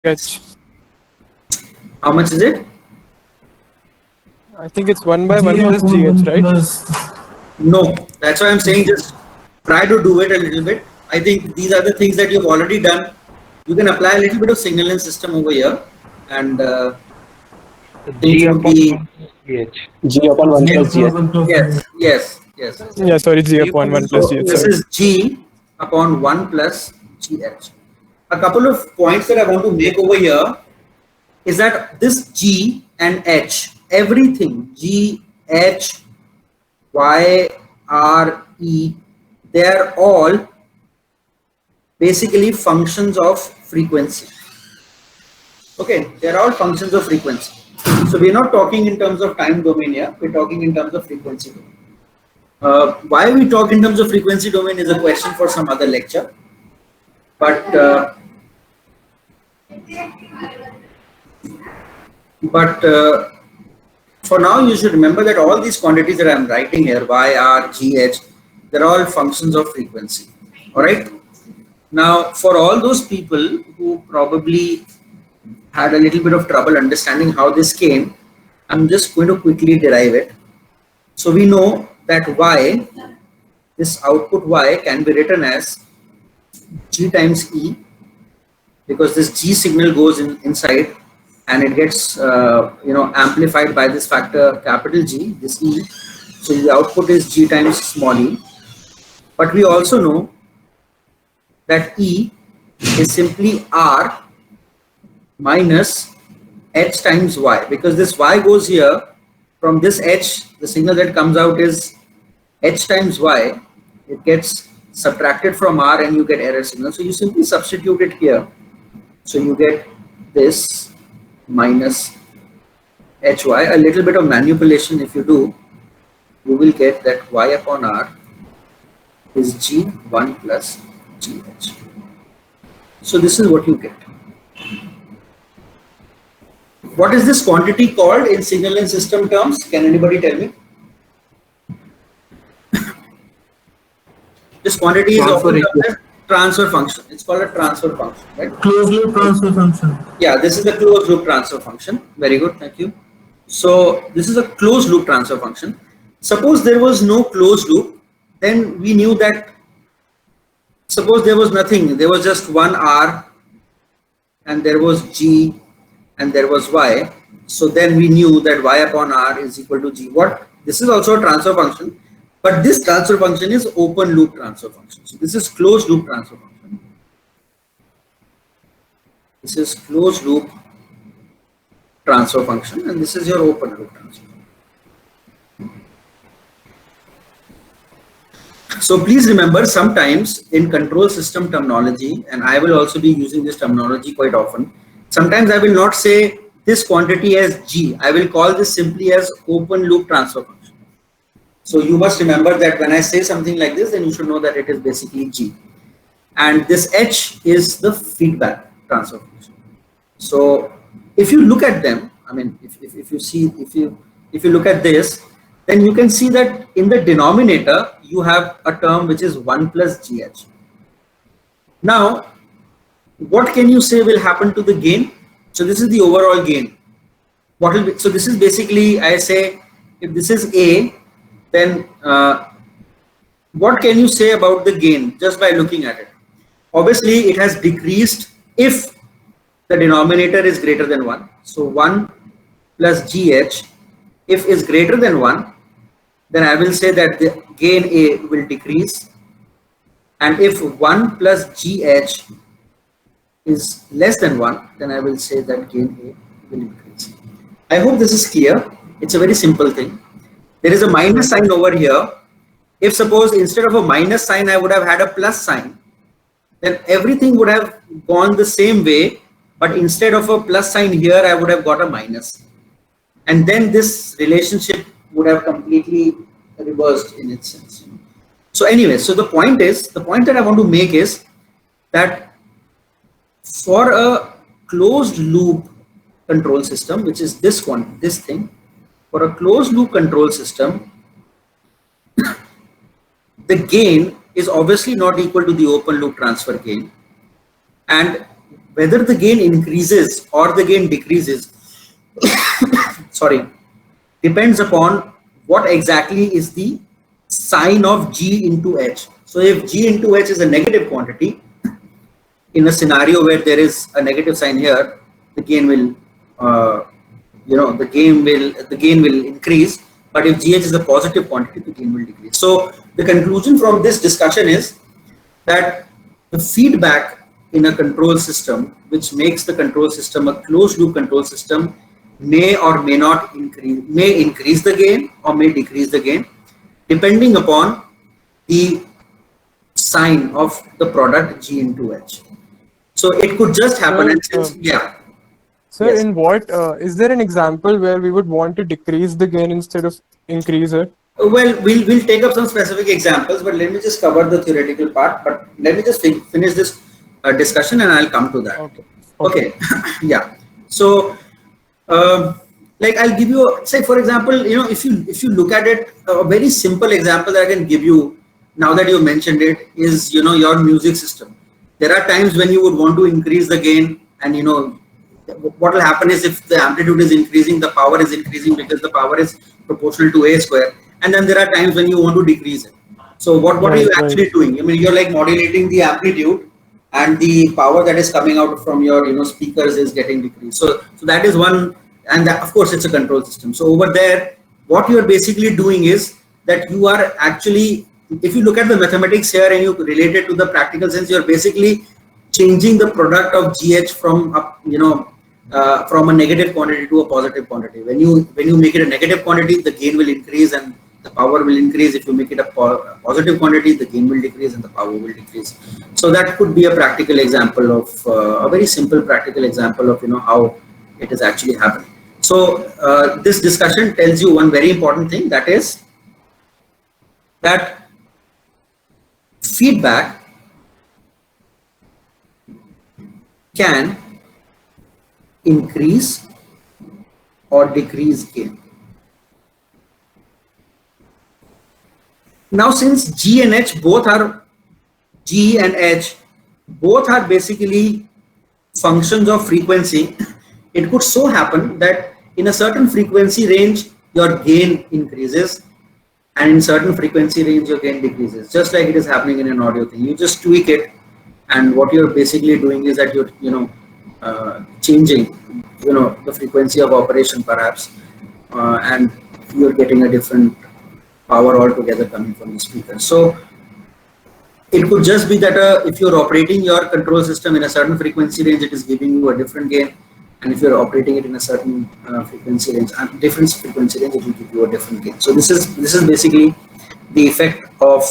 GH. How much is it? I think it's 1 by 1 G plus upon GH, 1 right? plus No, that's why I'm saying just try to do it a little bit. I think these are the things that you've already done. You can apply a little bit of signaling system over here, and things G would upon be 1 plus GH. G upon 1 G plus upon GH. 1 plus yes, yes, yes. Yeah, sorry, G upon 1 plus So GH. this Sorry. is G upon 1 plus GH. A couple of points that I want to make over here is that this G and H, everything G, H, Y, R, E, they are all basically functions of frequency. Okay, they are all functions of frequency. So we're not talking in terms of time domain here, we're talking in terms of frequency domain. Why we talk in terms of frequency domain is a question for some other lecture. But for now, you should remember that all these quantities that I'm writing here, Y, R, G, H, they're all functions of frequency. All right. Now, for all those people who probably had a little bit of trouble understanding how this came, I'm just going to quickly derive it. So we know that Y, this output Y can be written as G times E, because this G signal goes inside and it gets amplified by this factor capital G, this E. So the output is G times small e. But we also know that E is simply R minus H times Y, because this Y goes here. From this H, the signal that comes out is H times Y. It gets subtracted from R and you get error signal. So you simply substitute it here. So you get this minus HY. A little bit of manipulation if you do, you will get that Y upon R is G1 plus GH. So this is what you get. What is this quantity called in signaling system terms? Can anybody tell me? This quantity is often called a transfer function. It's called a transfer function, right? closed loop transfer function. Yeah, this is the closed loop transfer function. Very good, thank you. So this is a closed loop transfer function. Suppose there was no closed loop, then we knew that, suppose there was nothing, there was just one R and there was G and there was Y. So then we knew that Y upon R is equal to G. What? This is also a transfer function, but this transfer function is open loop transfer function. So this is closed loop transfer function. This is closed loop transfer function and this is your open loop transfer. So please remember, sometimes in control system terminology, and I will also be using this terminology quite often, sometimes I will not say this quantity as G, I will call this simply as open loop transfer function. So you must remember that when I say something like this, then you should know that it is basically G. And this H is the feedback transfer function. So if you look at them, I mean, if you look at this, then you can see that in the denominator you have a term which is 1 plus GH. Now, what can you say will happen to the gain? So this is the overall gain. What will be? So this is basically, I say, if this is A, then what can you say about the gain just by looking at it? Obviously, it has decreased if the denominator is greater than 1. So 1 plus GH, if is greater than 1, then I will say that the gain A will decrease. And if 1 plus GH is less than 1, then I will say that gain A will increase. I hope this is clear. It's a very simple thing. There is a minus sign over here. If suppose instead of a minus sign, I would have had a plus sign, then everything would have gone the same way. But instead of a plus sign here, I would have got a minus. And then this relationship would have completely reversed in its sense. So anyway, so the point that I want to make is that for a closed loop control system, which is this thing, for a closed loop control system, the gain is obviously not equal to the open loop transfer gain. And whether the gain increases or the gain decreases, sorry, depends upon what exactly is the sign of G into H. So if G into H is a negative quantity, in a scenario where there is a negative sign here, the gain will, the gain will increase. But if GH is a positive quantity, the gain will decrease. So the conclusion from this discussion is that the feedback in a control system, which makes the control system a closed loop control system, may or may not increase the gain or may decrease the gain, depending upon the sign of the product G into H. So it could just happen, and since, yeah. Sir, Yes. in what is there an example where we would want to decrease the gain instead of increase it? Well, we'll take up some specific examples, but let me just cover the theoretical part. But let me just finish this discussion, and I'll come to that. Okay. Yeah. So, like I'll give you, say for example, if you look at it, a very simple example that I can give you now that you mentioned it is, your music system. There are times when you would want to increase the gain, and what will happen is if the amplitude is increasing, the power is increasing because the power is proportional to A square. And then there are times when you want to decrease it. So what are you actually doing? I mean, you're like modulating the amplitude, and the power that is coming out from your speakers is getting decreased. So that is one, and that, of course, it's a control system. So over there, what you're basically doing is that you are actually, if you look at the mathematics here and you relate it to the practical sense, you're basically changing the product of GH from from a negative quantity to a positive quantity. When you make it a negative quantity, the gain will increase and the power will increase. If you make it a positive quantity, the gain will decrease and the power will decrease. So that could be a practical example of a very simple practical example of how it is actually happening. So this discussion tells you one very important thing, that is that feedback can increase or decrease gain. Now, since G and H both are basically functions of frequency, it could so happen that in a certain frequency range your gain increases, and in certain frequency range your gain decreases, just like it is happening in an audio thing. You just tweak it, and what you're basically doing is that you're changing the frequency of operation perhaps, and you're getting a different power altogether coming from the speaker. So it could just be that if you're operating your control system in a certain frequency range, it is giving you a different gain, and if you're operating it in a certain frequency range, it will give you a different gain. So this is basically the effect of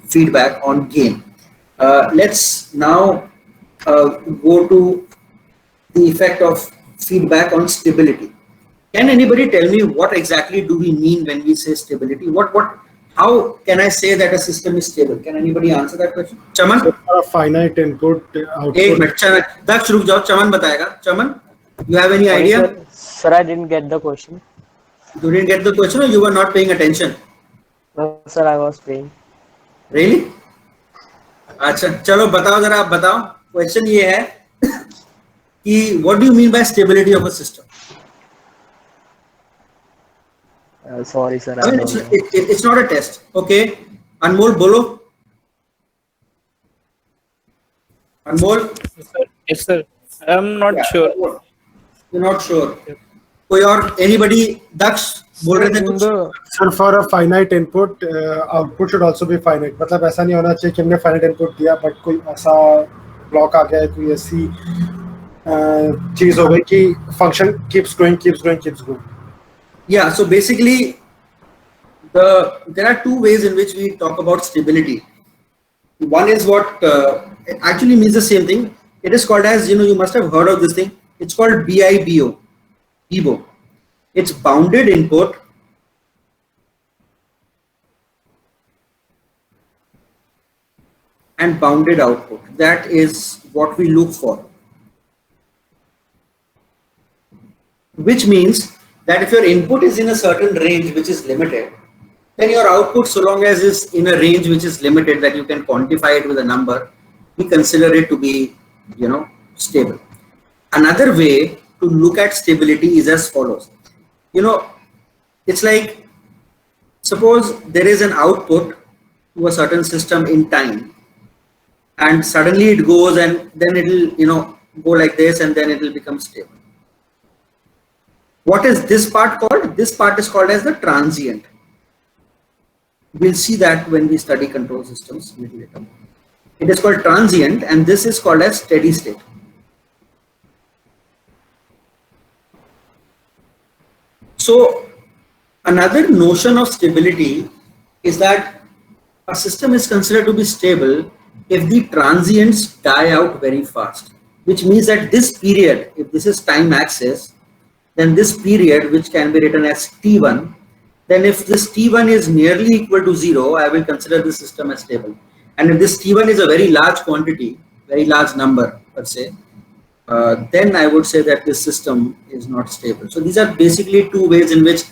feedback on gain. Let's now go to the effect of feedback on stability. Can anybody tell me what exactly do we mean when we say stability? How can I say that a system is stable? Can anybody answer that question? Chaman? So, finite input output. Daksh, ruk jao. Chaman batayega. Chaman, you have any idea? Sir, I didn't get the question. You didn't get the question, or you were not paying attention? No, sir, I was paying. Really? अच्छा, चलो बताओ जरा, आप बताओ. Question ये है कि what do you mean by stability of a system? Sorry, sir. I mean, it's not a test. Okay. Anmol, bolo. Anmol? Yes, sir. I'm not sure. You're not sure. कोई और anybody? Daksh बोल रहे थे कुछ? Sir, for a finite input, output should also be finite. मतलब ऐसा नहीं होना चाहिए कि हमने finite input दिया, but कोई ऐसा block आ गया है, कोई ऐसी चीज हो गई कि function keeps going. Yeah, so basically there are two ways in which we talk about stability. One is what actually means the same thing. It is called as, you must have heard of this thing. It's called BIBO. BIBO. It's bounded input and bounded output. That is what we look for. Which means that if your input is in a certain range which is limited, then your output, so long as is in a range which is limited, that you can quantify it with a number, we consider it to be, stable. Another way to look at stability is as follows. It's like, suppose there is an output to a certain system in time, and suddenly it goes and then it'll go like this, and then it will become stable. What is this part called? This part is called as the transient. We'll see that when we study control systems a little later. It is called transient, and this is called as steady state. So another notion of stability is that a system is considered to be stable if the transients die out very fast, which means that this period, if this is time axis, then this period, which can be written as T1, then if this T1 is nearly equal to 0, I will consider this system as stable. And if this T1 is a very large quantity, very large number, let's say, then I would say that this system is not stable. So these are basically two ways in which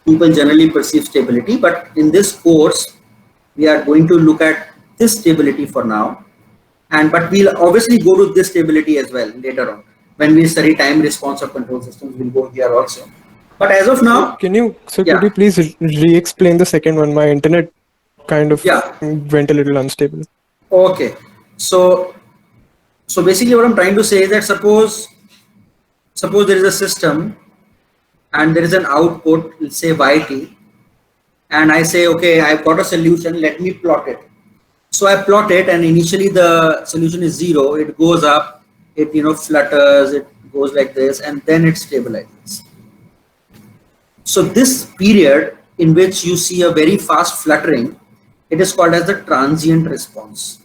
people generally perceive stability. But in this course, we are going to look at this stability for now. But we'll obviously go to this stability as well later on. When we study time response of control systems, we'll go here also. But as of now, could you please re-explain the second one? My internet kind of went a little unstable. Okay. So basically what I'm trying to say is that suppose there is a system and there is an output, let's say YT, and I say, okay, I've got a solution, let me plot it. So I plot it, and initially the solution is 0, it goes up, it flutters, it goes like this, and then it stabilizes. So this period in which you see a very fast fluttering, it is called as the transient response.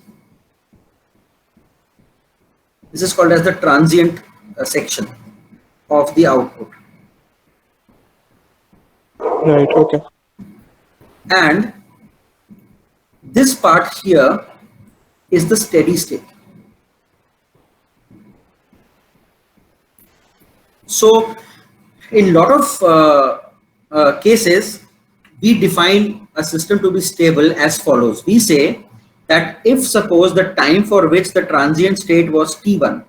This is called as the transient section of the output. Right, okay. And this part here is the steady state. So in a lot of cases, we define a system to be stable as follows. We say that if suppose the time for which the transient state was T1,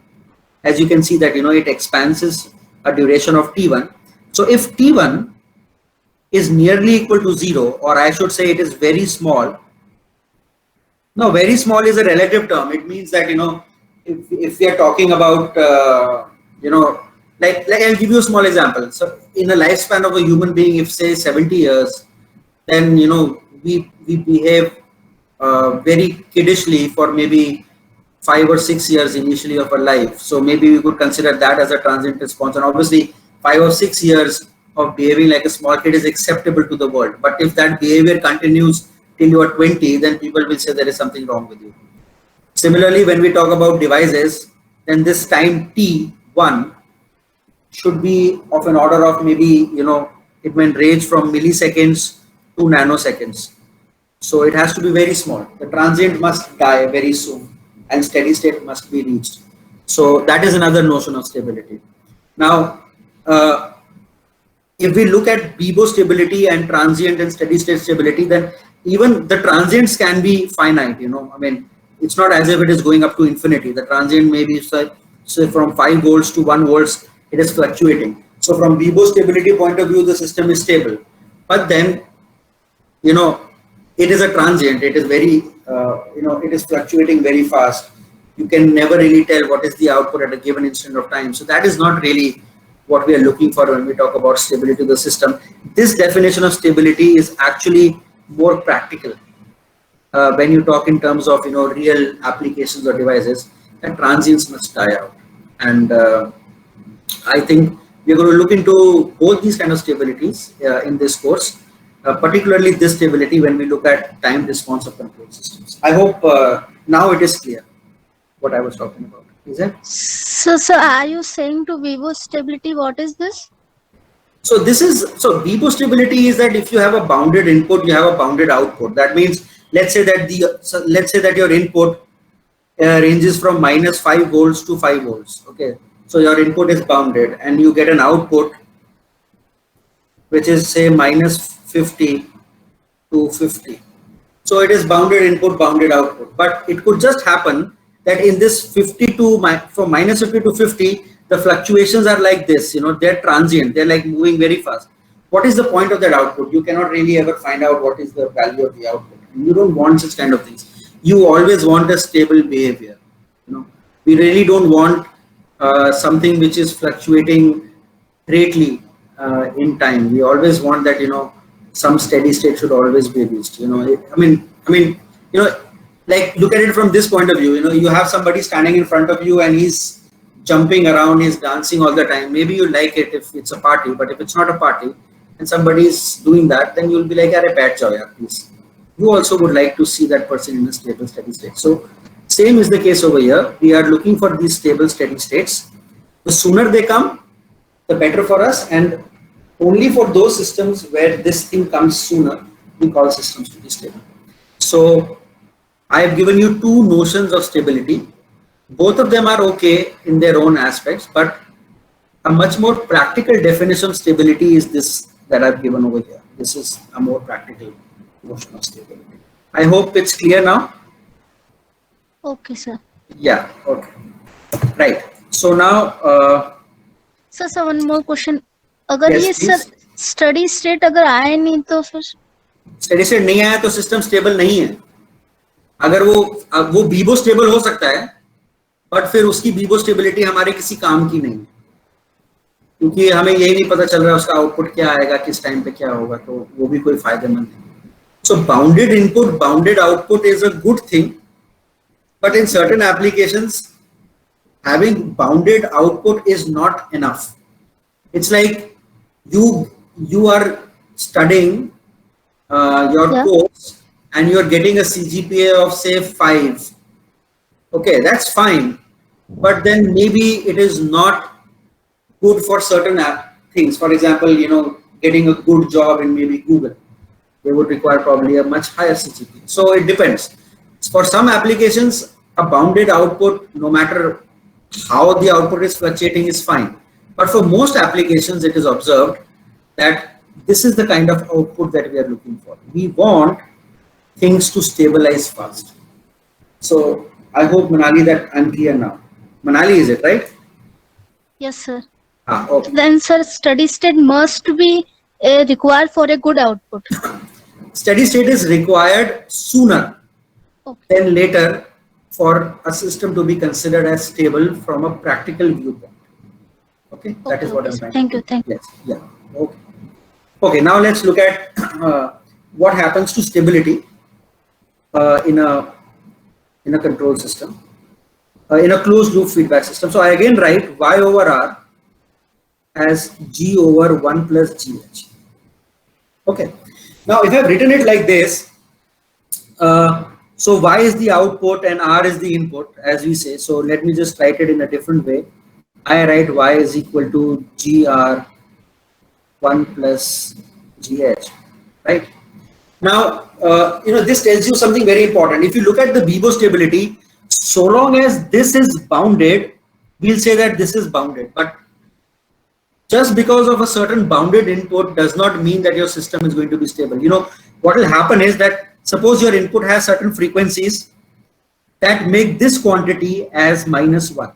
as you can see that it expands a duration of T1. So if T1 is nearly equal to 0, or I should say it is very small. No, very small is a relative term. It means that if we are talking about like I'll give you a small example. So in a lifespan of a human being, if say 70 years, then we behave very kiddishly for maybe 5 or 6 years initially of our life. So maybe we could consider that as a transient response. And obviously 5 or 6 years of behaving like a small kid is acceptable to the world. But if that behavior continues till you are 20, then people will say there is something wrong with you. Similarly, when we talk about devices, then this time T1 should be of an order of maybe, it may range from milliseconds to nanoseconds. So it has to be very small. The transient must die very soon and steady state must be reached. So that is another notion of stability. Now, if we look at Bibo stability and transient and steady state stability, then even the transients can be finite, I mean, it's not as if it is going up to infinity. The transient may be say from 5 volts to 1 volts, it is fluctuating. So from Bibo stability point of view, the system is stable. But then, it is a transient. It is very, it is fluctuating very fast. You can never really tell what is the output at a given instant of time. So that is not really what we are looking for when we talk about stability of the system. This definition of stability is actually more practical when you talk in terms of real applications or devices, and transients must die out. And I think we're going to look into both these kind of stabilities in this course, particularly this stability when we look at time response of control systems. I hope now it is clear what I was talking about. Is it? So are you saying to Vivo stability, what is this? So Bibo stability is that if you have a bounded input, you have a bounded output. That means, let's say that your input ranges from -5 volts to 5 volts. Okay, so your input is bounded, and you get an output which is say -50 to 50. So it is bounded input, bounded output. But it could just happen that in this 50 to from minus 50 to 50, the fluctuations are like this, you know, they're transient, they're like moving very fast. What is the point of that output? You cannot really ever find out what is the value of the output. You don't want such kind of things. You always want a stable behavior. You know, we really don't want something which is fluctuating greatly in time. We always want that, you know, some steady state should always be reached. You know, I mean, you know, like look at it from this point of view. You know, you have somebody standing in front of you and he's jumping around, he's dancing all the time. Maybe you like it if it's a party, but if it's not a party and somebody is doing that, then you'll be like, "Arey, bad job, yaar, please." You also would like to see that person in a stable, steady state. So same is the case over here. We are looking for these stable, steady states. The sooner they come, the better for us. And only for those systems where this thing comes sooner, we call systems to be stable. So I have given you two notions of stability. Both of them are okay in their own aspects, but a much more practical definition of stability is this that I've given over here. This is a more practical notion of stability. I hope it's clear now. Okay, sir. Yeah, okay. Right. So now, sir one more question. अगर Yes, ये please. Sir steady state अगर आए नहीं तो फिर steady state नहीं आया तो सिस्टम स्टेबल नहीं है. अगर वो बीबो स्टेबल हो सकता है, बट फिर उसकी बीबो स्टेबिलिटी हमारे किसी काम की नहीं, क्योंकि हमें यही नहीं पता चल रहा है उसका आउटपुट क्या आएगा, किस टाइम पे क्या होगा, तो वो भी कोई फायदेमंद नहीं. So bounded input, bounded output is a good thing, but in certain applications having bounded output is not enough. It's like you are studying your course and you're getting a CGPA of say 5. Okay, that's fine, but then maybe it is not good for certain things. For example, you know, getting a good job in maybe Google, they would require probably a much higher CGPA. So it depends. For some applications, a bounded output, no matter how the output is fluctuating, is fine. But for most applications, it is observed that this is the kind of output that we are looking for. We want things to stabilize fast. So I hope, Manali, that I'm clear now. Manali, is it right? yes sir. Okay. Then sir steady state must be required for a good output. Steady state is required sooner Okay. than later for a system to be considered as stable from a practical viewpoint. Okay, that is what I'm trying. Thank you. Thank you. Yes, yeah, okay. Okay, now let's look at what happens to stability in a control system, in a closed loop feedback system. So I again write y over r as g over 1 plus gh. Okay, now if I've written it like this, so y is the output and r is the input, as we say. So let me just write it in a different way. I write y is equal to gr 1 plus gh, right? Now, you know, this tells you something very important. If you look at the BIBO stability, so long as this is bounded, we'll say that this is bounded. But just because of a certain bounded input does not mean that your system is going to be stable. You know, what will happen is that suppose your input has certain frequencies that make this quantity as -1.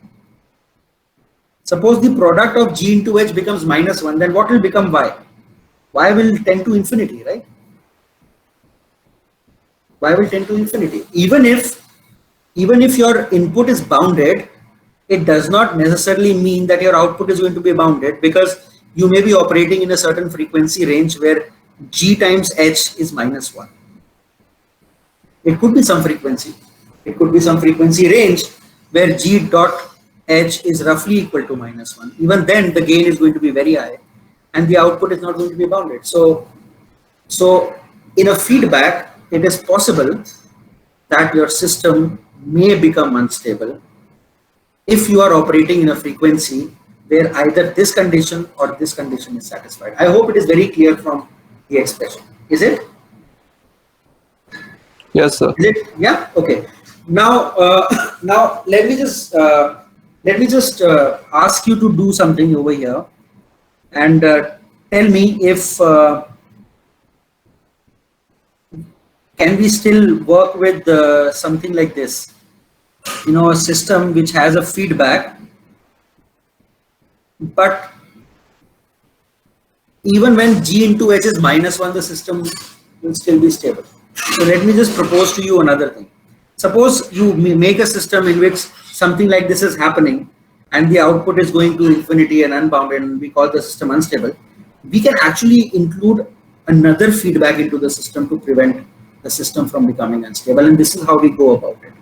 Suppose the product of G into H becomes -1, then what will become Y? Y will tend to infinity, right? Y will tend to infinity. Even if your input is bounded, it does not necessarily mean that your output is going to be bounded, because you may be operating in a certain frequency range where G times H is -1. It could be some frequency. It could be some frequency range where G dot H is roughly equal to -1. Even then, the gain is going to be very high, and the output is not going to be bounded. So in a feedback, it is possible that your system may become unstable if you are operating in a frequency where either this condition or this condition is satisfied. I hope it is very clear from the expression. Is it? Yes, sir. Is it? Yeah. Okay. Now, now let me just ask you to do something over here, and tell me if can we still work with something like this. a system which has a feedback, but even when G into H is -1, the system will still be stable. So let me just propose to you another thing. Suppose you make a system in which something like this is happening and the output is going to infinity and unbounded, and we call the system unstable. We can actually include another feedback into the system to prevent the system from becoming unstable, and this is how we go about it.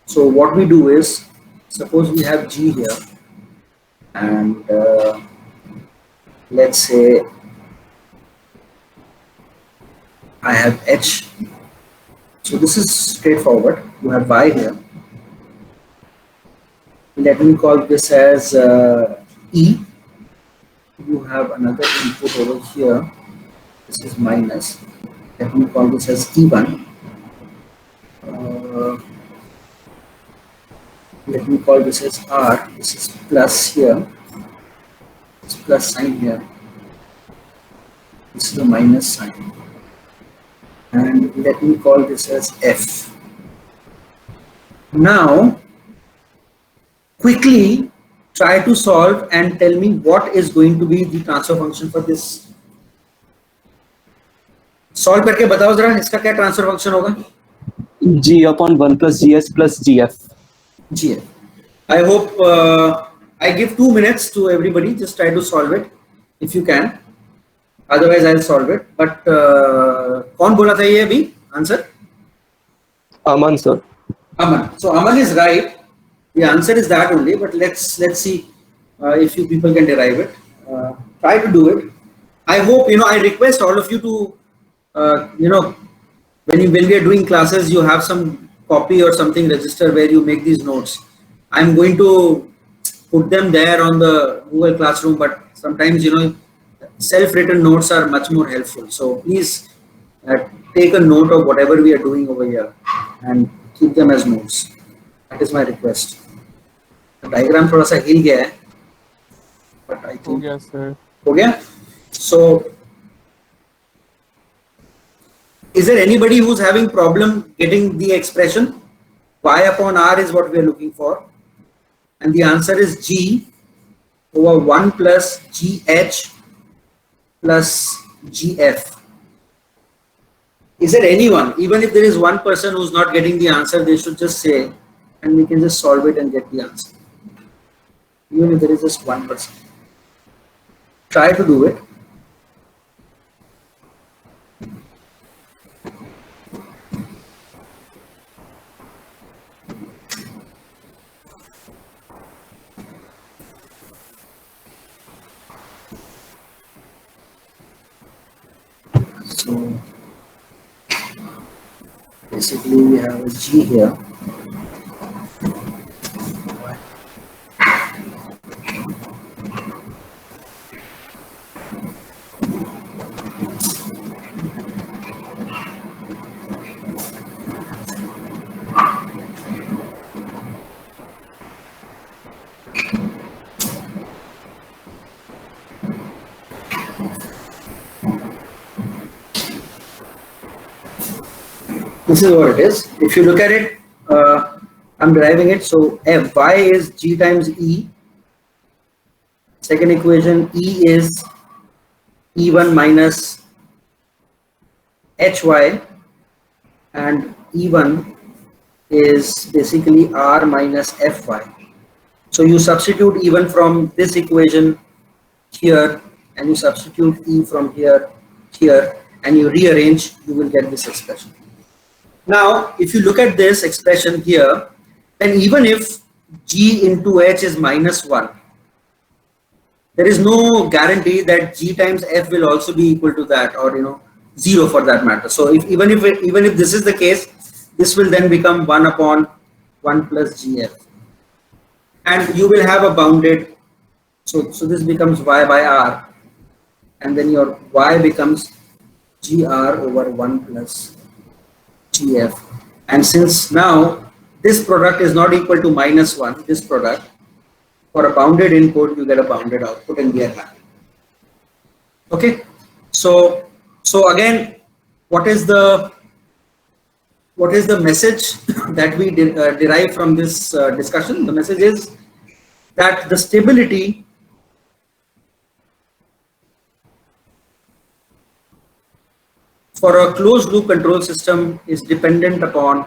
So what we do is, suppose we have G here, and let's say I have H. So this is straightforward. You have Y here. Let me call this as E. You have another input over here. This is minus. Let me call this as E1. Let me call this as R. This is plus here. It's plus sign here. This is a minus sign. And let me call this as F. Now, quickly try to solve and tell me what is going to be the transfer function for this. Solve करके बताओ जरा इसका क्या transfer function होगा? G upon 1 plus GS plus GF. GF. I hope I give 2 minutes to everybody. Just try to solve it if you can. Otherwise, I'll solve it. But कौन बोला था ये अभी answer? Aman sir. Aman. So Aman is right. The answer is that only. But let's see if you people can derive it. Try to do it. I hope I request all of you to when we are doing classes, you have some copy or something register where you make these notes. I'm going to put them there on the Google Classroom, but sometimes self-written notes are much more helpful. So please take a note of whatever we are doing over here and keep them as notes. That is my request. The diagram थोड़ा सा हिल गया है, but I think हो गया. So is there anybody who's having problem getting the expression? Y upon R is what we are looking for, and the answer is G over 1 plus GH plus GF. Is there anyone, even if there is one person who's not getting the answer, they should just say, and we can just solve it and get the answer. Even if there is just one person. Try to do it. So basically we have a G here. This is what it is. If you look at it, I'm deriving it. So Fy is G times E. Second equation, E is E1 minus Hy, and E1 is basically R minus Fy. So you substitute E1 from this equation here, and you substitute E from here, and you rearrange, you will get this expression. Now, if you look at this expression here, then even if G into H is -1, there is no guarantee that G times F will also be equal to that, or 0 for that matter. So even if this is the case, this will then become 1 upon 1 plus GF, and you will have a bounded. So this becomes Y by R, and then your Y becomes GR over 1 plus GF. And since now this product is not equal to -1, this product, for a bounded input you get a bounded output, and we are happy. Okay, so again, what is the what is the message that we derive from this discussion? The message is that the stability for a closed loop control system is dependent upon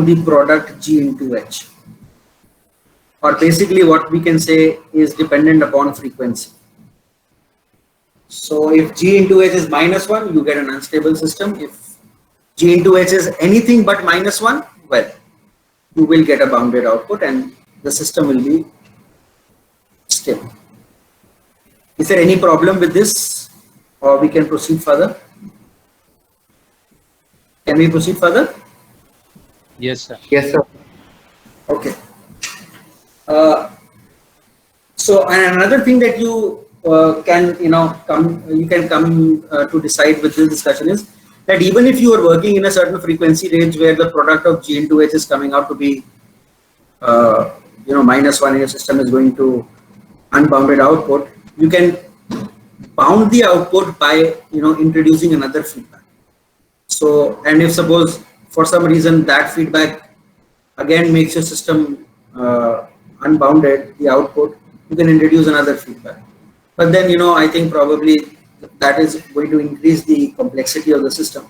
the product G into H, or basically what we can say is dependent upon frequency. So if G into H is -1, you get an unstable system. If G into H is anything but -1, well, you will get a bounded output and the system will be stable. Is there any problem with this, or we can proceed further? Can we proceed further? Yes, sir. Yes, sir. Okay. So and another thing that you can come to decide with this discussion is that even if you are working in a certain frequency range where the product of G into H is coming out to be -1, your system is going to unbounded output, you can bound the output by introducing another feedback. So, and if suppose for some reason that feedback again makes your system unbounded, the output, you can introduce another feedback. But then I think probably that is going to increase the complexity of the system.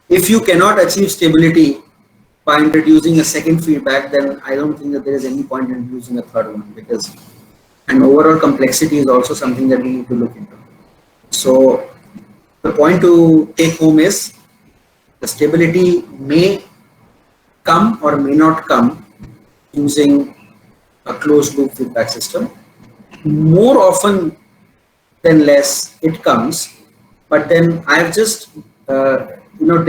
If you cannot achieve stability by introducing a second feedback, then I don't think that there is any point in using a third one, because and overall complexity is also something that we need to look into. So the point to take home is the stability may come or may not come using a closed loop feedback system. More often than less it comes, but then I've just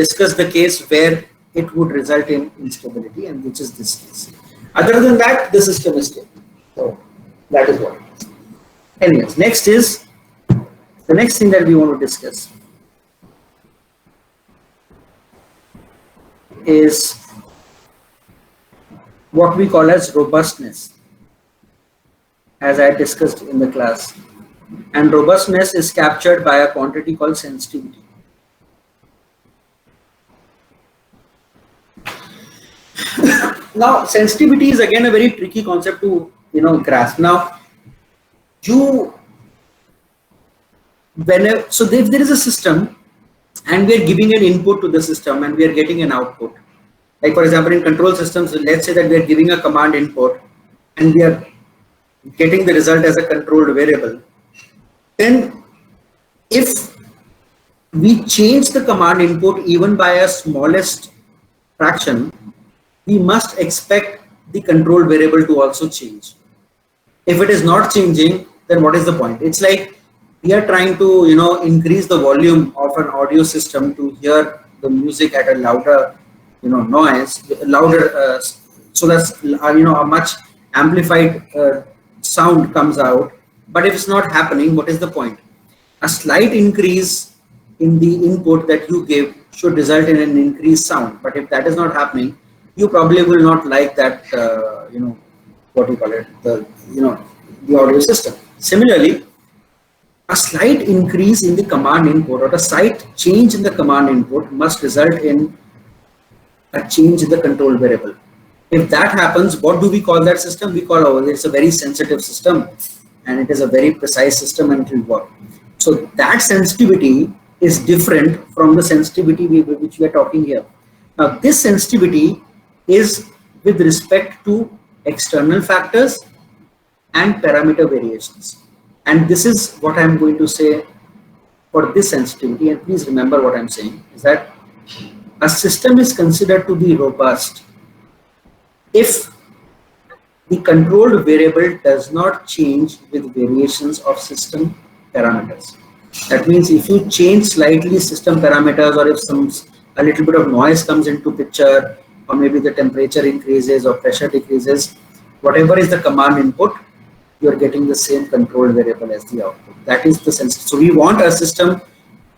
discussed the case where it would result in instability, and which is this case. Other than that, the system is stable. So that is what it is. Anyways, next is the next thing that we want to discuss is what we call as robustness, as I discussed in the class. And robustness is captured by a quantity called sensitivity. Now, sensitivity is again a very tricky concept to grasp. Now, if there is a system and we are giving an input to the system and we are getting an output, like for example in control systems, let's say that we are giving a command input and we are getting the result as a controlled variable, then if we change the command input even by a smallest fraction, we must expect the controlled variable to also change. If it is not changing, then what is the point? It's like we are trying to increase the volume of an audio system to hear the music at a louder louder so that a much amplified sound comes out. But if it's not happening, what is the point? A slight increase in the input that you give should result in an increased sound. But if that is not happening, you probably will not like that what do you call it, the audio system. Similarly, a slight increase in the command input or a slight change in the command input must result in a change in the control variable. If that happens, what do we call that system? We call it's a very sensitive system and it is a very precise system and it will work. So that sensitivity is different from the sensitivity which we are talking here. Now this sensitivity is with respect to external factors and parameter variations. And this is what I'm going to say for this sensitivity, and please remember what I'm saying is that a system is considered to be robust if the controlled variable does not change with variations of system parameters. That means if you change slightly system parameters, or if a little bit of noise comes into picture, or maybe the temperature increases or pressure decreases, whatever is the command input, you're getting the same controlled variable as the output. That is the sense. So we want a system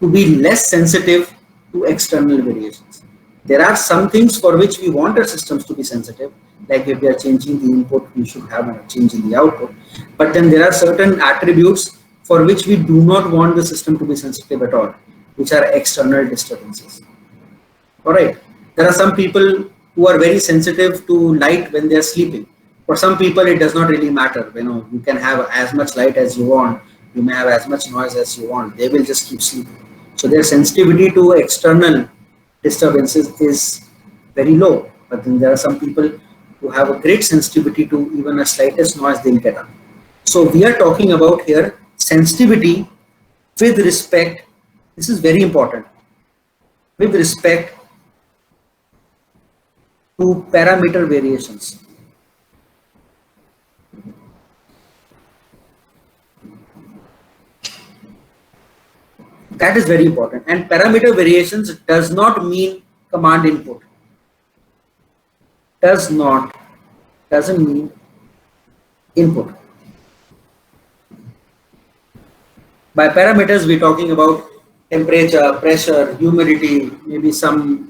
to be less sensitive to external variations. There are some things for which we want our systems to be sensitive, like if we are changing the input, we should have a change in the output. But then there are certain attributes for which we do not want the system to be sensitive at all, which are external disturbances. All right. There are some people who are very sensitive to light when they are sleeping. For some people, it does not really matter. You know, you can have as much light as you want. You may have as much noise as you want. They will just keep sleeping. So their sensitivity to external disturbances is very low. But then there are some people who have a great sensitivity to even a slightest noise they'll get up. So we are talking about here sensitivity with respect. This is very important. With respect to parameter variations. That is very important. And parameter variations does not mean command input. Doesn't mean input. By parameters, we're talking about temperature, pressure, humidity, maybe some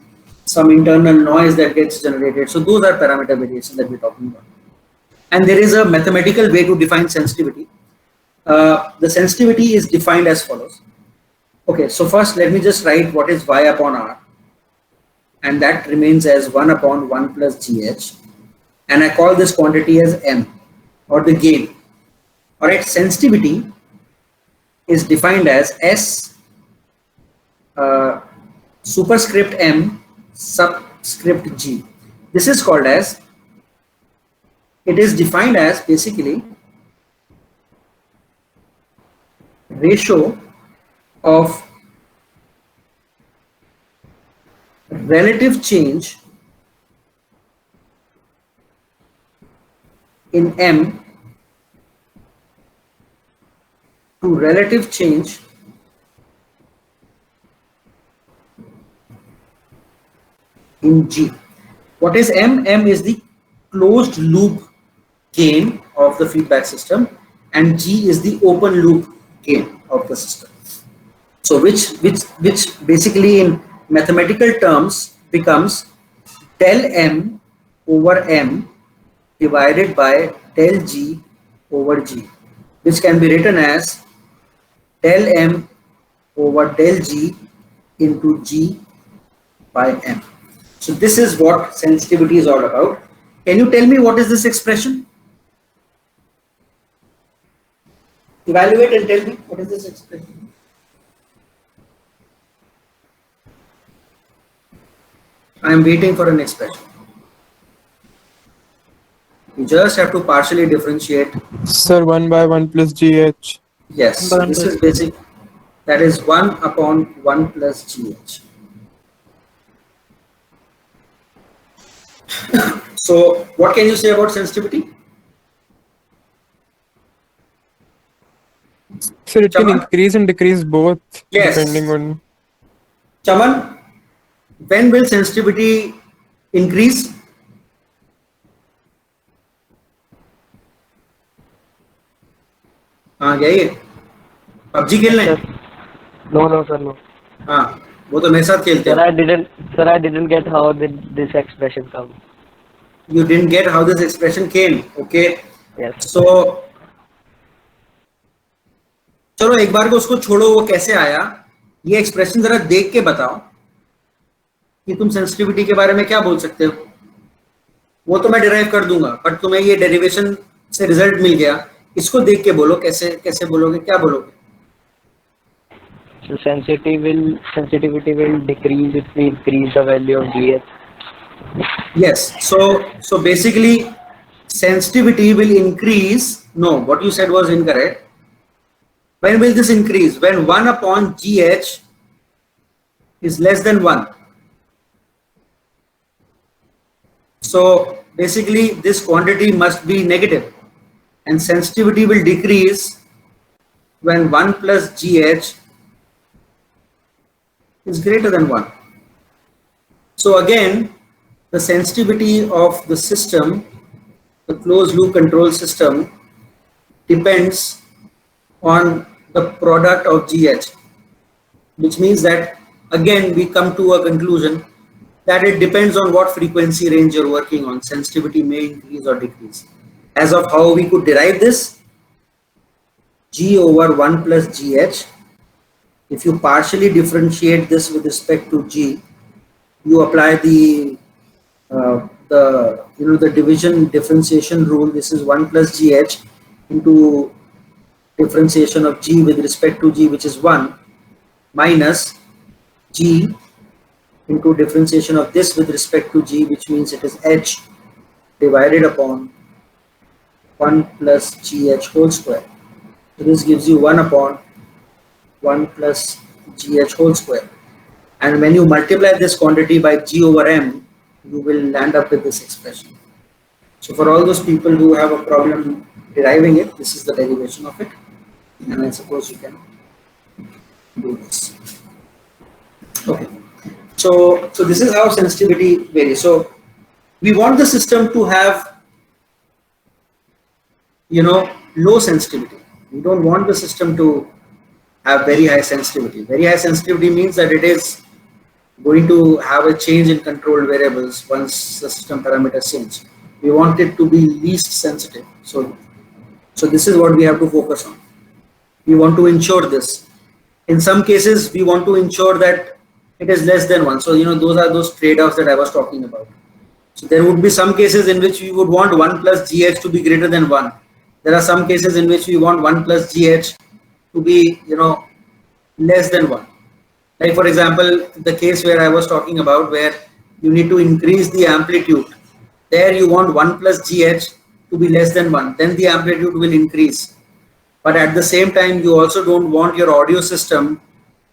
internal noise that gets generated. So those are parameter variations that we're talking about. And there is a mathematical way to define sensitivity. The sensitivity is defined as follows. Okay, so first let me just write what is y upon r, and that remains as 1 upon 1 plus gh, and I call this quantity as m, or the gain. All right, sensitivity is defined as S superscript m subscript g. This is called as, it is defined as basically ratio of relative change in M to relative change in G. What is M? M is the closed loop gain of the feedback system, and G is the open loop gain of the system. So which basically in mathematical terms becomes del M over M divided by del G over G, which can be written as del M over del G into G by M. So this is what sensitivity is all about. Can you tell me what is this expression? Evaluate and tell me what is this expression. I am waiting for an expression. You just have to partially differentiate. Sir, 1 by 1 plus gh. Yes, so this is basic. That is 1 upon 1 plus gh. So what can you say about sensitivity? Sir, it can Chaman? increase and decrease both, Yes. depending on. Chaman, when will sensitivity increase? हाँ यही है, PUBG खेलना है? No, sir, no. हाँ, वो तो मेरे साथ खेलते Sir, हैं. I didn't get how did this expression come. You didn't get how this expression came, okay? Yes. So चलो एक बार को उसको छोड़ो, वो कैसे आया, ये एक्सप्रेशन जरा देख के बताओ कि तुम सेंसिटिविटी के बारे में क्या बोल सकते हो. वो तो मैं डिराइव कर दूंगा, बट तुम्हें ये डेरिवेशन से रिजल्ट मिल गया, इसको देख के बोलो, कैसे बोलोगे, क्या बोलोगे? So sensitivity will decrease if we increase the value of GH. Yes, so basically sensitivity will increase. No, what you said was incorrect. When will this increase? When 1 upon GH is less than 1. So basically this quantity must be negative, and sensitivity will decrease when 1 plus GH is greater than 1. So again, the sensitivity of the system, the closed loop control system, depends on the product of GH, which means that again we come to a conclusion that it depends on what frequency range you're working on. Sensitivity may increase or decrease. As of how we could derive this, G over 1 plus GH, if you partially differentiate this with respect to G, you apply the division differentiation rule. This is 1 plus GH into differentiation of G with respect to G, which is 1, minus G into differentiation of this with respect to G, which means it is H divided upon 1 plus GH whole square. So this gives you 1 upon 1 plus GH whole square. And when you multiply this quantity by G over M, you will land up with this expression. So for all those people who have a problem deriving it, this is the derivation of it. And I suppose you can do this. Okay. So this is how sensitivity varies. So we want the system to have, low sensitivity. We don't want the system to have very high sensitivity. Very high sensitivity means that it is going to have a change in control variables once the system parameters change. We want it to be least sensitive. So this is what we have to focus on. We want to ensure this. In some cases, we want to ensure that it is less than 1. So, those are those trade-offs that I was talking about. So there would be some cases in which we would want 1 plus GH to be greater than 1. There are some cases in which we want 1 plus GH to be, less than 1. Like for example, the case where I was talking about, where you need to increase the amplitude. There you want 1 plus GH to be less than 1. Then the amplitude will increase. But at the same time, you also don't want your audio system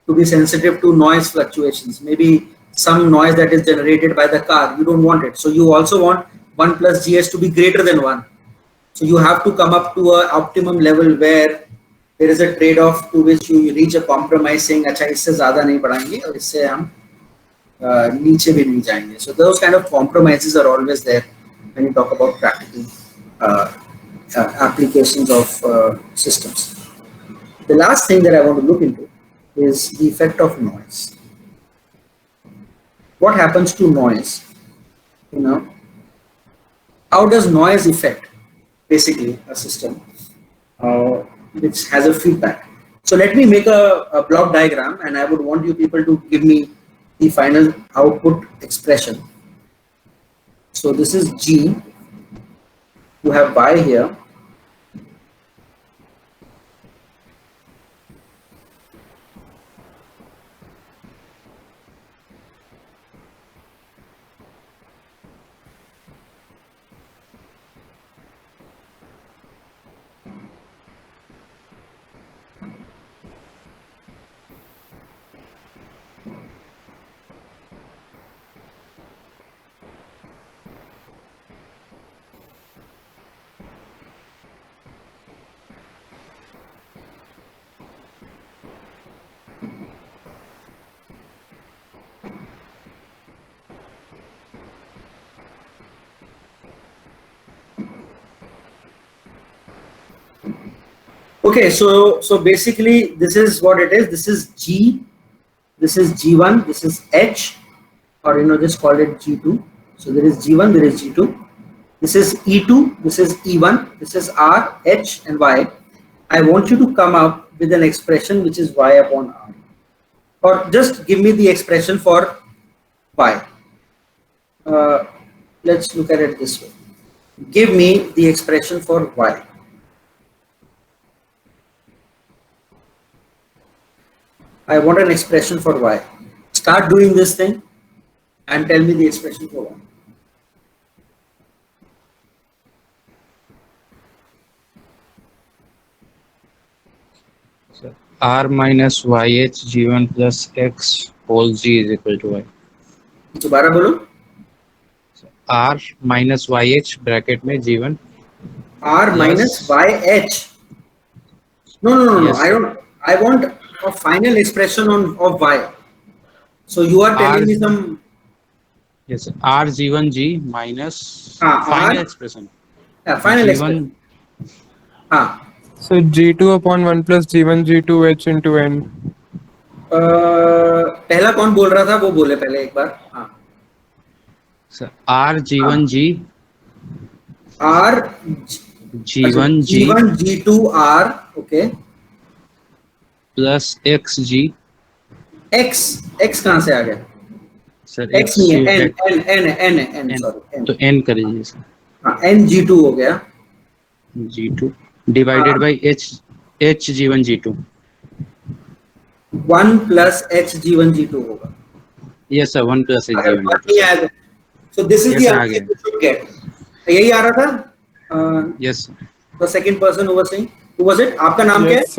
to be sensitive to noise fluctuations. Maybe some noise that is generated by the car, you don't want it. So you also want 1 plus GH to be greater than 1. So you have to come up to an optimum level where there is a trade-off to which you reach a compromise saying, अच्छा इससे ज़्यादा नहीं बढ़ाएंगे और इससे हम नीचे भी नहीं जाएंगे. So those kind of compromises are always there when you talk about practical applications of systems. The last thing that I want to look into is the effect of noise. What happens to noise? How does noise affect basically a system which has a feedback? So let me make a block diagram, and I would want you people to give me the final output expression. So this is G. You have Y here. Okay, so basically this is what it is. This is G, this is G1, this is H, or just call it G2. So there is G1, there is G2. This is E2, this is E1, this is R, H, and Y. I want you to come up with an expression which is Y upon R. Or just give me the expression for Y. Let's look at it this way. Give me the expression for Y. I want an expression for Y. Start doing this thing and tell me the expression for Y. So R minus YH G1 plus X whole G is equal to Y. दोबारा बोलो. So R minus YH bracket में G1. R minus YH. No. Yes. I want a final expression of Y. So you are telling me some. Yes, sir. R G1 G minus R, final expression. final G1, expression. So G2 upon 1 plus G1 G2 H into N. पहला कौन बोल रहा था वो बोले पहले एक बार. Sir, R G1G R G1G G1 G2 R, okay, plus XG. X कहाँ से आ गया? Sir, X नहीं है, XG N N. sorry, तो N कर दीजिए सर. हाँ N G2 हो गया. G2 divided by H G1 G2. 1 plus H G1 G2 होगा. Yes sir, 1 plus H अगर G1 बात G2. नहीं आएगा, so this is Yes, the uh answer गया. you should get. यही आ रहा था. Yes sir. The second person who was saying, who was it? आपका नाम क्या है? Yes,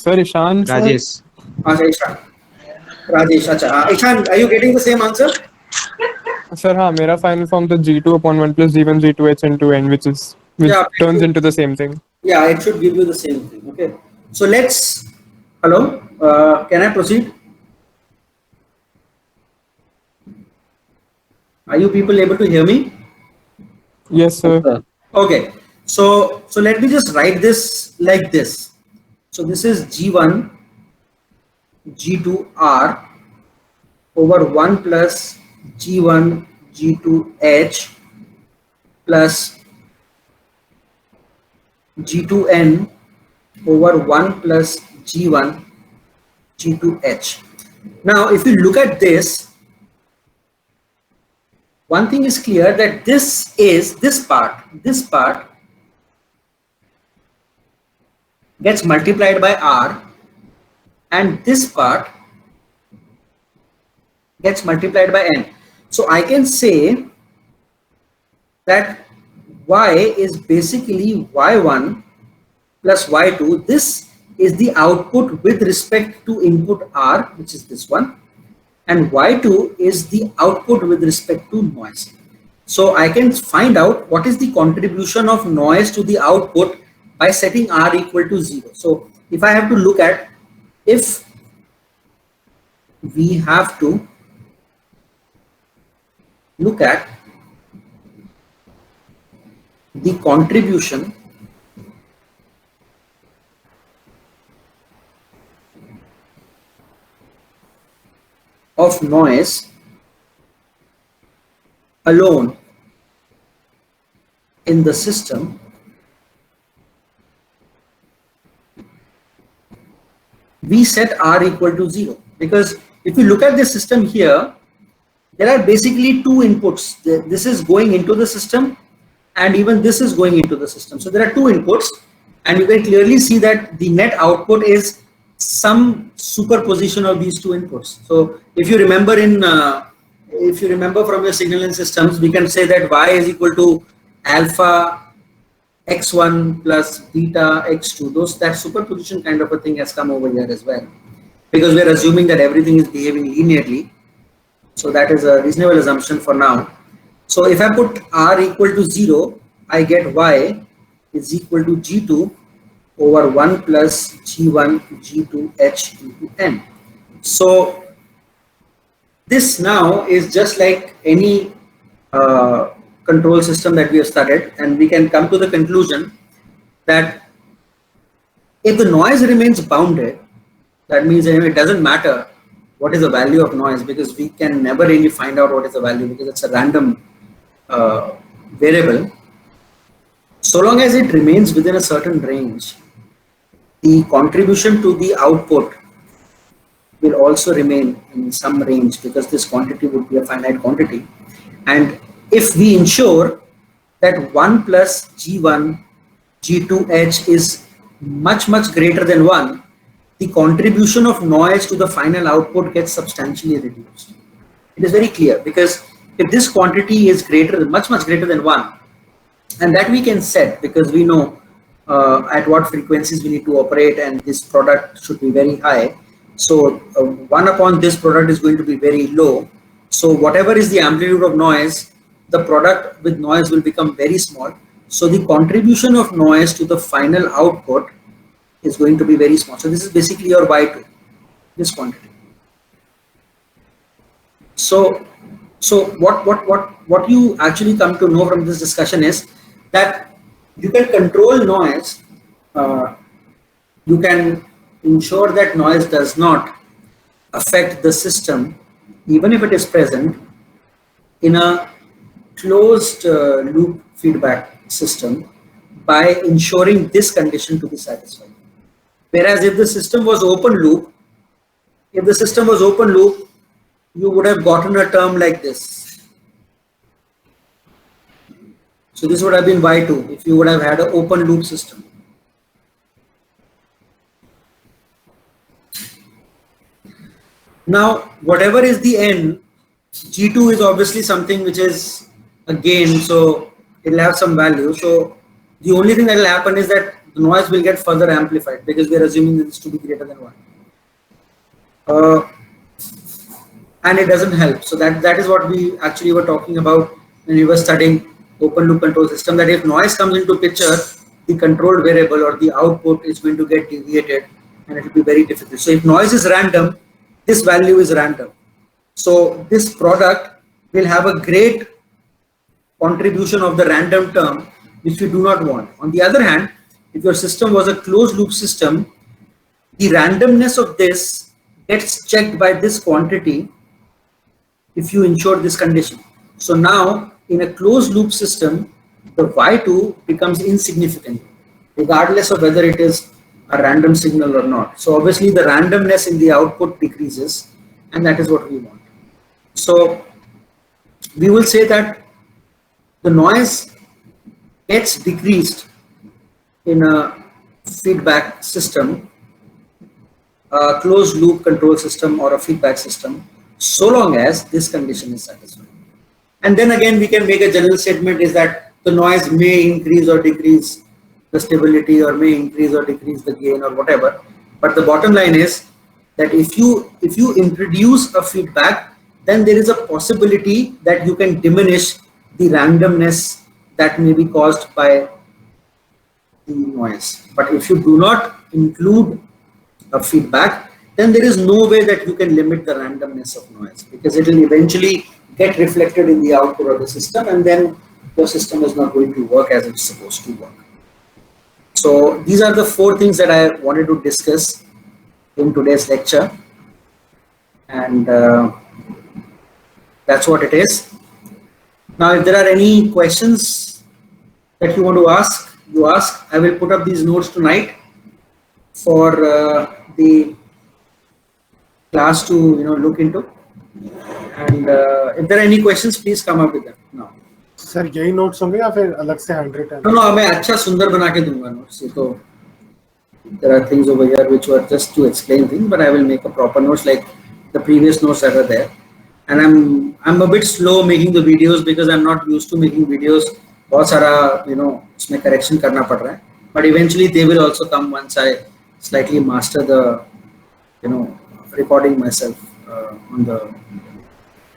sir, Ishan, sir. Rajesh. अच्छा ईशान. राजेश. अच्छा हाँ Ishan, are you getting the same answer? Sir, हाँ, मेरा final form तो G2 upon 1 plus G1 G2 H into N, which Yeah. turns into the same thing. Yeah, it should give you the same thing. Okay. So let's. Hello. Can I proceed? Are you people able to hear me? Yes, sir. Okay. So let me just write this like this. So this is G1 G2 R over 1 plus G1 G2 H plus G2N over 1 plus G1 G2H. Now if you look at this, one thing is clear, that this part gets multiplied by R, and this part gets multiplied by N. So I can say that Y is basically Y1 plus Y2. This is the output with respect to input R, which is this one, and Y2 is the output with respect to noise. So I can find out what is the contribution of noise to the output by setting R equal to 0. So if I have to look at, if we have to look at the contribution of noise alone in the system, we set R equal to 0, because if you look at the system here, there are basically two inputs. This is going into the system and even this is going into the system. So there are two inputs, and you can clearly see that the net output is some superposition of these two inputs. So if you remember from your signaling systems, we can say that Y is equal to alpha x1 plus beta x2. That superposition kind of a thing has come over here as well, because we are assuming that everything is behaving linearly. So that is a reasonable assumption for now. So if I put R equal to 0, I get Y is equal to G2 over 1 plus G1 G2 H into N. So this now is just like any control system that we have studied, and we can come to the conclusion that if the noise remains bounded, that means it doesn't matter what is the value of noise, because we can never really find out what is the value, because it's a random variable. So long as it remains within a certain range, the contribution to the output will also remain in some range, because this quantity would be a finite quantity. And if we ensure that 1 plus G1 G2H is much greater than 1, the contribution of noise to the final output gets substantially reduced. It is very clear, because if this quantity is much greater than 1, and that we can set, because we know at what frequencies we need to operate, and this product should be very high. So 1 upon this product is going to be very low. So whatever is the amplitude of noise, the product with noise will become very small. So the contribution of noise to the final output is going to be very small. So this is basically your Y2, this quantity. So what you actually come to know from this discussion is that you can control noise. You can ensure that noise does not affect the system, even if it is present, in a closed loop feedback system by ensuring this condition to be satisfied. Whereas if the system was open loop, you would have gotten a term like this. So this would have been Y2 if you would have had an open loop system. Now, whatever is the n, G2 is obviously something which is a gain, so it will have some value. So the only thing that will happen is that the noise will get further amplified because we are assuming this to be greater than 1. And it doesn't help. So that is what we actually were talking about when we were studying open loop control system, that if noise comes into picture, the controlled variable or the output is going to get deviated and it will be very difficult. So if noise is random, this value is random. So this product will have a great contribution of the random term, which we do not want. On the other hand, if your system was a closed loop system, the randomness of this gets checked by this quantity if you ensure this condition. So now in a closed loop system, the Y2 becomes insignificant regardless of whether it is a random signal or not. So obviously the randomness in the output decreases, and that is what we want. So we will say that the noise gets decreased in a feedback system, a closed loop control system or a feedback system, so long as this condition is satisfied. And then again, we can make a general statement is that the noise may increase or decrease the stability, or may increase or decrease the gain, or whatever. But the bottom line is that if you introduce a feedback, then there is a possibility that you can diminish the randomness that may be caused by the noise. But if you do not include a feedback, then there is no way that you can limit the randomness of noise, because it will eventually get reflected in the output of the system, and then your system is not going to work as it's supposed to work. So these are the 4 things that I wanted to discuss in today's lecture, and that's what it is. Now, if there are any questions that you want to ask, you ask. I will put up these notes tonight for the class to look into. And if there are any questions, please come up with them now. Sir यही notes होंगे या फिर अलग से 100? No, मैं अच्छा सुंदर बना के दूंगा notes. तो there are things over here which were just to explain things, but I will make a proper notes like the previous notes that are there. And I'm a bit slow making the videos because I'm not used to making videos. बहुत सारा उसमें correction करना पड़ रहा है. But eventually they will also come once I slightly master the recording myself on the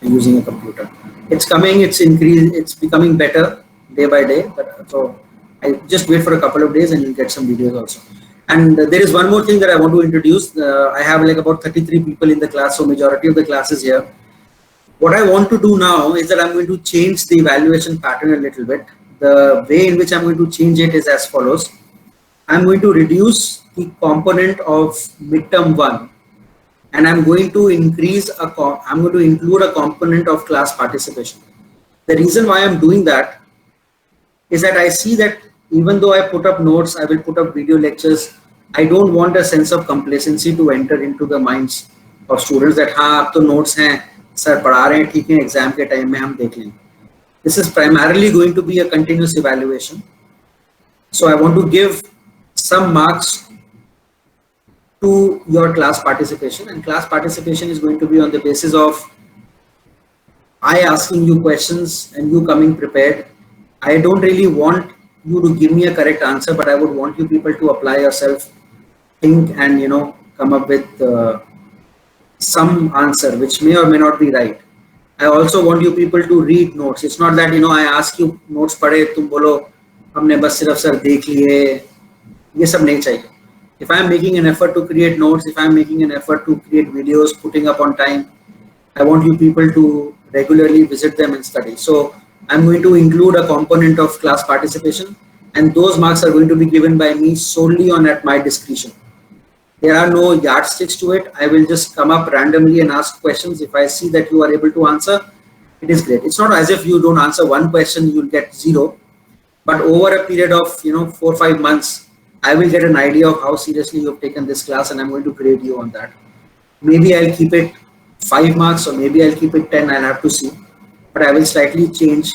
using a computer. It's coming, it's becoming better day by day. But so I just wait for a couple of days and you'll get some videos also. And there is one more thing that I want to introduce. I have like about 33 people in the class, so majority of the class is here. What I want to do now is that I'm going to change the evaluation pattern a little bit. The way in which I'm going to change it is as follows. I'm going to reduce the component of midterm 1, and I'm going to include a component of class participation. The reason why I'm doing that is that I see that even though I put up notes, I will put up video lectures, I don't want a sense of complacency to enter into the minds of students that हाँ अब तो notes हैं, sir पढ़ा रहे हैं ठीक है, exam के time में हम देख लेंगे. This is primarily going to be a continuous evaluation. So I want to give some marks to your class participation, and class participation is going to be on the basis of I asking you questions and you coming prepared. I don't really want you to give me a correct answer, but I would want you people to apply yourself, think, and come up with some answer which may or may not be right. I also want you people to read notes. It's not that I ask you notes पढ़े तुम बोलो हमने बस सिर्फ sir देख लिए, ये सब नहीं चाहिए. If I am making an effort to create notes, if I am making an effort to create videos, putting up on time, I want you people to regularly visit them and study. So I'm going to include a component of class participation, and those marks are going to be given by me solely at my discretion. There are no yardsticks to it. I will just come up randomly and ask questions. If I see that you are able to answer, it is great. It's not as if you don't answer one question, you'll get 0. But over a period of 4 or 5 months, I will get an idea of how seriously you have taken this class, and I'm going to grade you on that. Maybe I'll keep it 5 marks, or maybe I'll keep it 10. I'll have to see. But I will slightly change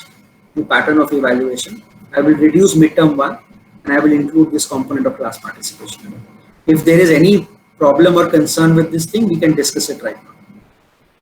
the pattern of evaluation. I will reduce midterm 1, and I will include this component of class participation. If there is any problem or concern with this thing, we can discuss it right now.